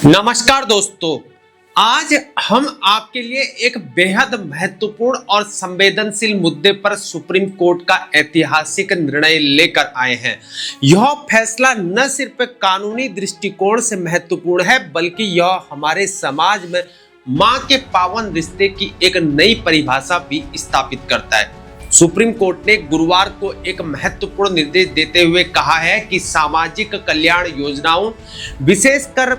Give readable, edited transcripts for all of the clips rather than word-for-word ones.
नमस्कार दोस्तों, आज हम आपके लिए एक बेहद महत्वपूर्ण और संवेदनशील मुद्दे पर सुप्रीम कोर्ट का ऐतिहासिक निर्णय लेकर आए हैं। यह फैसला न सिर्फ कानूनी दृष्टिकोण से महत्वपूर्ण है, बल्कि यह हमारे समाज में मां के पावन रिश्ते की एक नई परिभाषा भी स्थापित करता है। सुप्रीम कोर्ट ने गुरुवार को एक महत्वपूर्ण निर्देश देते हुए कहा है कि सामाजिक कल्याण योजनाओं, विशेषकर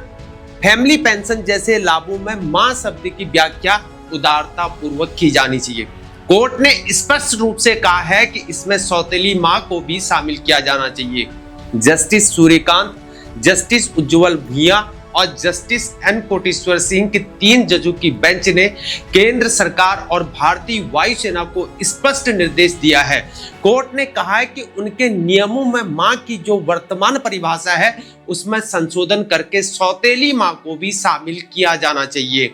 फैमिली पेंशन जैसे लाभों में मां शब्द की व्याख्या उदारता पूर्वक की जानी चाहिए। कोर्ट ने स्पष्ट रूप से कहा है कि इसमें सौतेली मां को भी शामिल किया जाना चाहिए। जस्टिस सूर्यकांत, जस्टिस उज्जवल भुइयां और जस्टिस एन कोटेश्वर सिंह की 3 जजों की बेंच ने केंद्र सरकार और भारतीय वायुसेना को स्पष्ट निर्देश दिया है। कोर्ट ने कहा है कि उनके नियमों में मां की जो वर्तमान परिभाषा है उसमें संशोधन करके सौतेली मां को भी शामिल किया जाना चाहिए।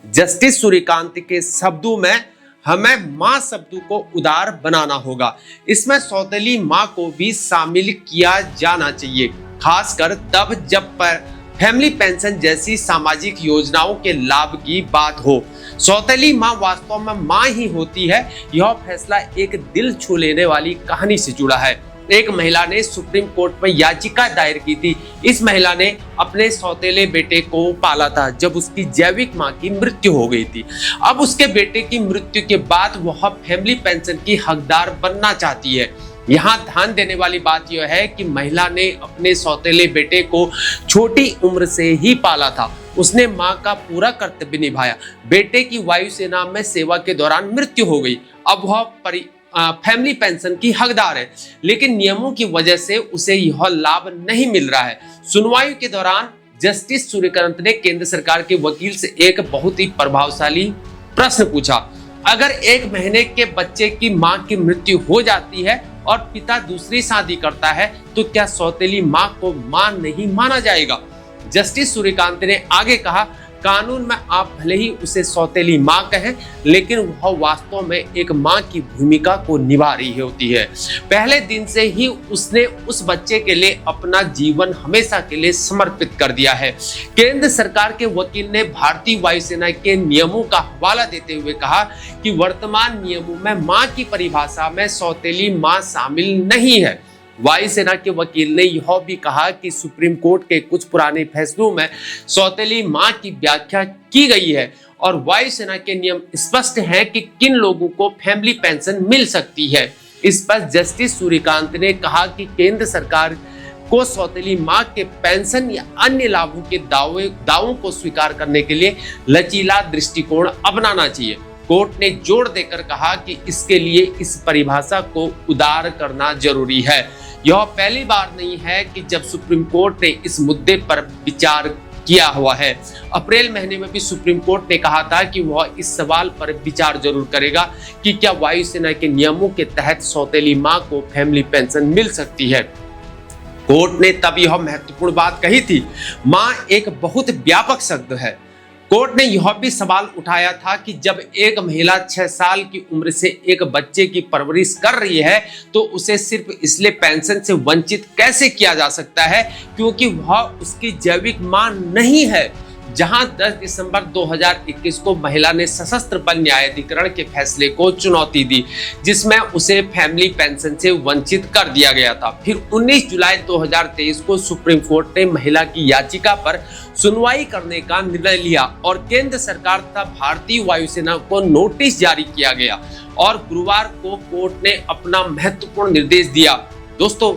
जस्टिस सूर्यकांत के शब्दों में हमें मां शब्द को उदार बनाना होगा, इसमें सौतेली मां को भी शामिल किया जाना चाहिए, खासकर तब जब पर फैमिली पेंशन जैसी सामाजिक योजनाओं के लाभ की बात हो। सौतेली मां वास्तव में मां ही होती है। यह फैसला एक दिल छू लेने वाली कहानी से जुड़ा है। एक महिला ने सुप्रीम कोर्ट में याचिका दायर की थी। इस महिला ने अपने सौतेले बेटे को पाला था जब उसकी जैविक मां की मृत्यु हो गई थी। अब उसके बेटे की मृत्यु के बाद वह फैमिली पेंशन की हकदार बनना चाहती है। यहाँ ध्यान देने वाली बात यह है कि महिला ने अपने सौतेले बेटे को छोटी उम्र से ही पाला था। उसने मां का पूरा कर्तव्य निभाया। बेटे की वायुसेना में सेवा के दौरान मृत्यु हो गई। अब वह फैमिली पेंशन की हकदार है, लेकिन नियमों की वजह से उसे यह लाभ नहीं मिल रहा है। सुनवाई के दौरान जस्टिस सूर्यकांत ने केंद्र सरकार के वकील से एक बहुत ही प्रभावशाली प्रश्न पूछा। अगर 1 महीने के बच्चे की मां की मृत्यु हो जाती है और पिता दूसरी शादी करता है तो क्या सौतेली मां को मां नहीं माना जाएगा? जस्टिस सूर्यकांत ने आगे कहा, कानून में आप भले ही उसे सौतेली मां कहें, लेकिन वह वास्तव में एक मां की भूमिका को निभा रही होती है। पहले दिन से ही उसने उस बच्चे के लिए अपना जीवन हमेशा के लिए समर्पित कर दिया है। केंद्र सरकार के वकील ने भारतीय वायुसेना के नियमों का हवाला देते हुए कहा कि वर्तमान नियमों में मां की परिभाषा में सौतेली मां शामिल नहीं है। वायुसेना के वकील ने यह भी कहा कि सुप्रीम कोर्ट के कुछ पुराने फैसलों में सौतेली मां की व्याख्या की गई है और वायुसेना के नियम स्पष्ट हैं कि किन लोगों को फैमिली पेंशन मिल सकती है। इस पर जस्टिस सूर्यकांत ने कहा कि केंद्र सरकार को सौतेली मां के पेंशन या अन्य लाभों के दावों को स्वीकार करने के लिए लचीला दृष्टिकोण अपनाना चाहिए। कोर्ट ने जोर देकर कहा कि इसके लिए इस परिभाषा को उदार करना जरूरी है। यह पहली बार नहीं है कि जब सुप्रीम कोर्ट ने इस मुद्दे पर विचार किया हुआ है। अप्रैल महीने में भी सुप्रीम कोर्ट ने कहा था कि वह इस सवाल पर विचार जरूर करेगा कि क्या वायुसेना के नियमों के तहत सौतेली मां को फैमिली पेंशन मिल सकती है। कोर्ट ने तब यह महत्वपूर्ण बात कही थी। मां एक बहुत व्यापक शब्द है। कोर्ट ने यह भी सवाल उठाया था कि जब एक महिला 6 साल की उम्र से एक बच्चे की परवरिश कर रही है तो उसे सिर्फ इसलिए पेंशन से वंचित कैसे किया जा सकता है क्योंकि वह उसकी जैविक मां नहीं है। जहां 10 दिसंबर 2021 को महिला ने सशस्त्र बल न्यायाधिकरण के फैसले को चुनौती दी, जिसमें उसे फैमिली पेंशन से वंचित कर दिया गया था। फिर 19 जुलाई 2023 को सुप्रीम कोर्ट ने महिला की याचिका पर सुनवाई करने का निर्णय लिया और केंद्र सरकार तथा भारतीय वायुसेना को नोटिस जारी किया गया और गुरुवार को कोर्ट ने अपना महत्वपूर्ण निर्देश दिया। दोस्तों,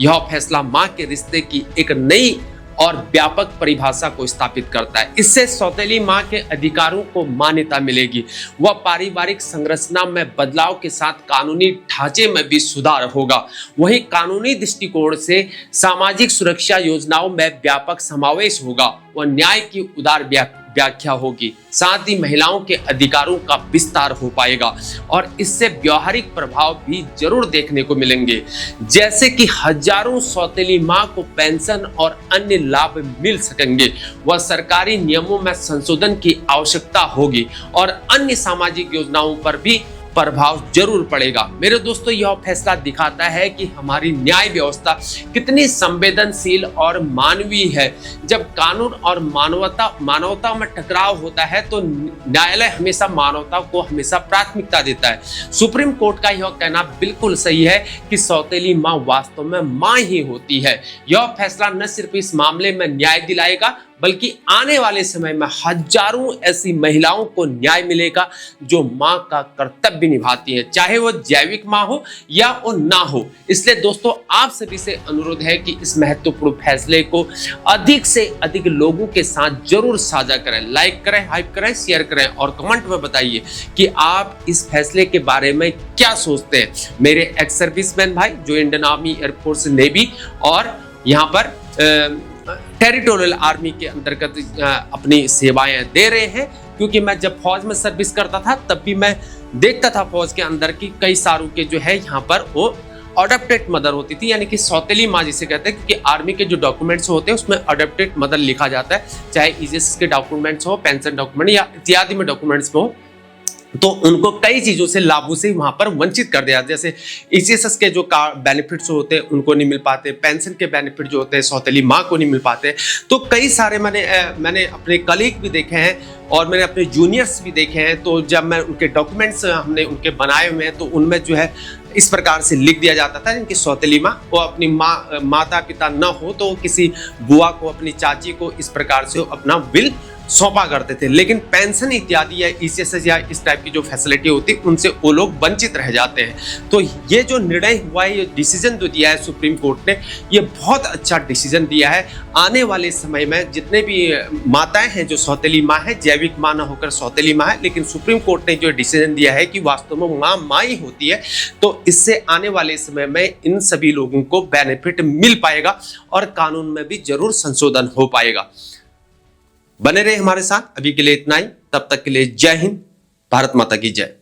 यह फैसला मां के रिश्ते की एक नई और व्यापक परिभाषा को स्थापित करता है। इससे सौतेली मां के अधिकारों को मान्यता मिलेगी। वह पारिवारिक संरचना में बदलाव के साथ कानूनी ढांचे में भी सुधार होगा। वहीं कानूनी दृष्टिकोण से सामाजिक सुरक्षा योजनाओं में व्यापक समावेश होगा और न्याय की उदार व्याख्या होगी। साथ ही महिलाओं के अधिकारों का विस्तार हो पाएगा और इससे व्यावहारिक प्रभाव भी जरूर देखने को मिलेंगे, जैसे कि हजारों सौतेली मां को पेंशन और अन्य लाभ मिल सकेंगे। वह सरकारी नियमों में संशोधन की आवश्यकता होगी और अन्य सामाजिक योजनाओं पर भी प्रभाव जरूर पड़ेगा। मेरे दोस्तों, यह फैसला दिखाता है कि हमारी न्याय व्यवस्था कितनी संवेदनशील और मानवीय है। जब कानून और मानवता में टकराव होता है तो न्यायालय हमेशा मानवता को हमेशा प्राथमिकता देता है। सुप्रीम कोर्ट का यह कहना बिल्कुल सही है कि सौतेली मां वास्तव में मां ही होती है। यह फैसला न सिर्फ इस मामले में न्याय दिलाएगा, बल्कि आने वाले समय में हजारों ऐसी महिलाओं को न्याय मिलेगा जो मां का कर्तव्य निभाती है, चाहे वो जैविक मां हो या वो ना हो। इसलिए दोस्तों, आप सभी से अनुरोध है कि इस महत्वपूर्ण फैसले को अधिक से अधिक लोगों के साथ जरूर साझा करें, लाइक करें, हाइप करें, शेयर करें और कमेंट में बताइए कि आप इस फैसले के बारे में क्या सोचते हैं। मेरे एक्स सर्विसमैन भाई जो इंडियन आर्मी, एयरफोर्स, नेवी और यहाँ पर टेरिटोरियल आर्मी के अंतर्गत अपनी सेवाएं दे रहे हैं, क्योंकि मैं जब फौज में सर्विस करता था तब भी मैं देखता था फौज के अंदर की कई सारों के जो है यहाँ पर वो अडॉप्टेड मदर होती थी, यानी कि सौतेली माँ जिसे कहते हैं, क्योंकि आर्मी के जो डॉक्यूमेंट्स होते हैं उसमें अडॉप्टेड मदर लिखा जाता है, चाहे ईजेएस के डॉक्यूमेंट्स हो, पेंशन डॉक्यूमेंट या इत्यादि में डॉक्यूमेंट्स में हो, तो उनको कई चीजों से, लाभों से वहां पर वंचित कर दिया। जैसे ईसीएस के जो बेनिफिट्स होते हैं उनको नहीं मिल पाते, पेंशन के बेनिफिट जो होते हैं सौतेली माँ को नहीं मिल पाते। तो कई सारे मैंने अपने कलीग भी देखे हैं और मैंने अपने जूनियर्स भी देखे हैं। तो जब मैं उनके डॉक्यूमेंट्स हमने उनके बनाए हुए हैं तो उनमें जो है इस प्रकार से लिख दिया जाता था कि सौतेली माँ वो अपनी माता पिता न हो तो किसी बुआ को, अपनी चाची को इस प्रकार से अपना विल सौंपा करते थे। लेकिन पेंशन इत्यादि या ईसीएस या इस टाइप की जो फैसिलिटी होती है उनसे वो लोग वंचित रह जाते हैं। तो ये जो निर्णय हुआ है, ये डिसीजन जो दिया है सुप्रीम कोर्ट ने, ये बहुत अच्छा डिसीजन दिया है। आने वाले समय में जितने भी माताएं हैं जो सौतेली माँ है, जैविक माँ न होकर सौतेली माँ है, लेकिन सुप्रीम कोर्ट ने जो डिसीजन दिया है कि वास्तव में माँ ही होती है, तो इससे आने वाले समय में इन सभी लोगों को बेनिफिट मिल पाएगा और कानून में भी जरूर संशोधन हो पाएगा। बने रहे हमारे साथ। अभी के लिए इतना ही, तब तक के लिए जय हिंद, भारत माता की जय।